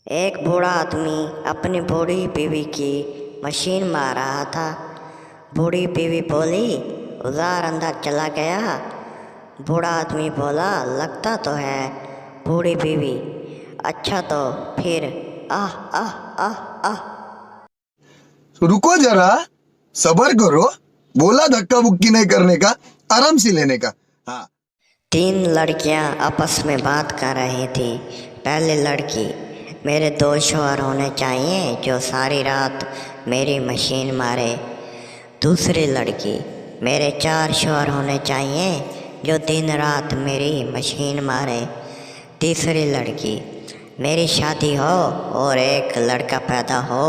एक बूढ़ा आदमी अपनी बूढ़ी बीवी की मशीन मार रहा था। बूढ़ी बीवी बोली, उजार अंदर चला गया। बूढ़ा आदमी बोला, लगता तो है। बूढ़ी बीवी, अच्छा तो फिर आह आह आह आह। रुको जरा, सबर करो। बोला धक्का बुक्की नहीं करने का, आराम से लेने का। हाँ। 3 लड़कियां आपस में बात कर रही थी। पहली लड़की, मेरे 2 शौहर होने चाहिए जो सारी रात मेरी मशीन मारे। दूसरी लड़की, मेरे 4 शौहर होने चाहिए जो दिन रात मेरी मशीन मारे। तीसरी लड़की, मेरी शादी हो और एक लड़का पैदा हो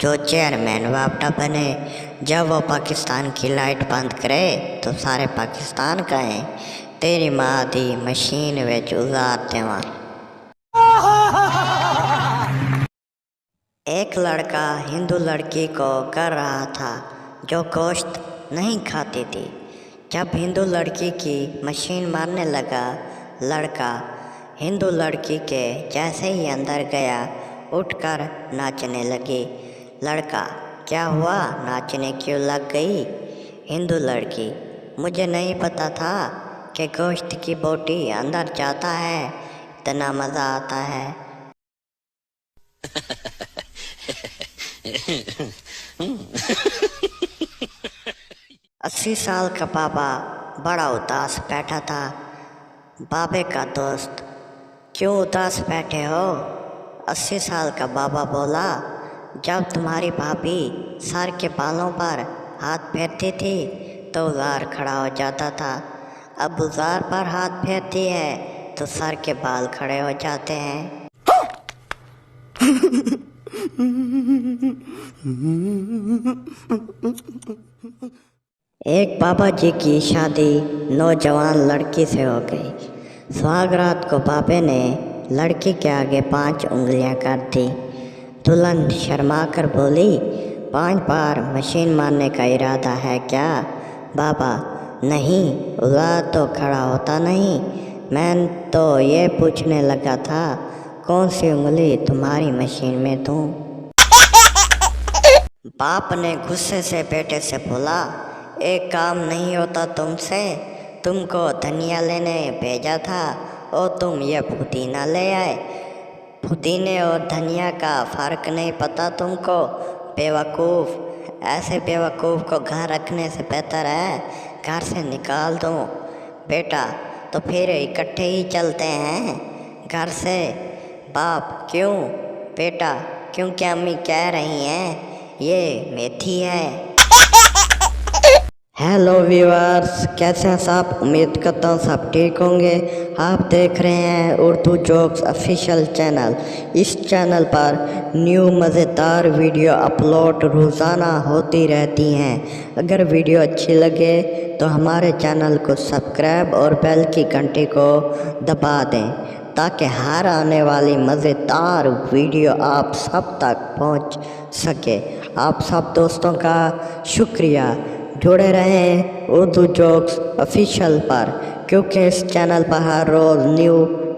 जो चेयरमैन बापटा बने। जब वो पाकिस्तान की लाइट बंद करे तो सारे पाकिस्तान कहें, तेरी माँ दी मशीन विच उजार देवा। एक लड़का हिंदू लड़की को कर रहा था जो गोश्त नहीं खाती थी। जब हिंदू लड़की की मशीन मारने लगा, लड़का हिंदू लड़की के जैसे ही अंदर गया, उठकर नाचने लगी। लड़का, क्या हुआ, नाचने क्यों लग गई? हिंदू लड़की, मुझे नहीं पता था कि गोश्त की बोटी अंदर जाता है, इतना मज़ा आता है। 80 साल का बाबा बड़ा उदास बैठा था। बाबे का दोस्त, क्यों उदास बैठे हो? 80 साल का बाबा बोला, जब तुम्हारी भाभी सर के बालों पर हाथ फेरती थी तो उजार खड़ा हो जाता था। अब उजार पर हाथ फेरती है तो सर के बाल खड़े हो जाते हैं। एक बाबा जी की शादी नौजवान लड़की से हो गई। सुहागरात को बाबे ने लड़की के आगे 5 उंगलियां कर दी। दुल्हन शर्मा कर बोली, 5 बार मशीन मारने का इरादा है क्या? बाबा, नहीं, उजार तो खड़ा होता नहीं। मैं तो ये पूछने लगा था, कौन सी उंगली तुम्हारी मशीन में दूं? बाप ने गुस्से से बेटे से बोला, एक काम नहीं होता तुमसे, तुमको धनिया लेने भेजा था और तुम ये पुदीना ले आए। पुदीने और धनिया का फ़र्क नहीं पता तुमको, बेवकूफ़। ऐसे बेवकूफ़ को घर रखने से बेहतर है घर से निकाल दो। बेटा, तो फिर इकट्ठे ही चलते हैं घर से। बाप, क्यों? बेटा, क्योंकि अम्मी कह रही हैं ये मेथी है। हेलो व्यूअर्स, कैसे हैं सब? उम्मीद करता हूँ सब ठीक होंगे। आप देख रहे हैं उर्दू जोक्स ऑफिशियल चैनल। इस चैनल पर न्यू मज़ेदार वीडियो अपलोड रोज़ाना होती रहती हैं। अगर वीडियो अच्छी लगे तो हमारे चैनल को सब्सक्राइब और बेल की घंटी को दबा दें ताकि हर आने वाली मज़ेदार वीडियो आप सब तक पहुंच सके। आप सब दोस्तों का शुक्रिया। जुड़े रहें उर्दू जोक्स ऑफिशियल पर, क्योंकि इस चैनल पर हर रोज़ न्यू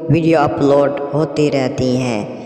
वीडियो अपलोड होती रहती हैं।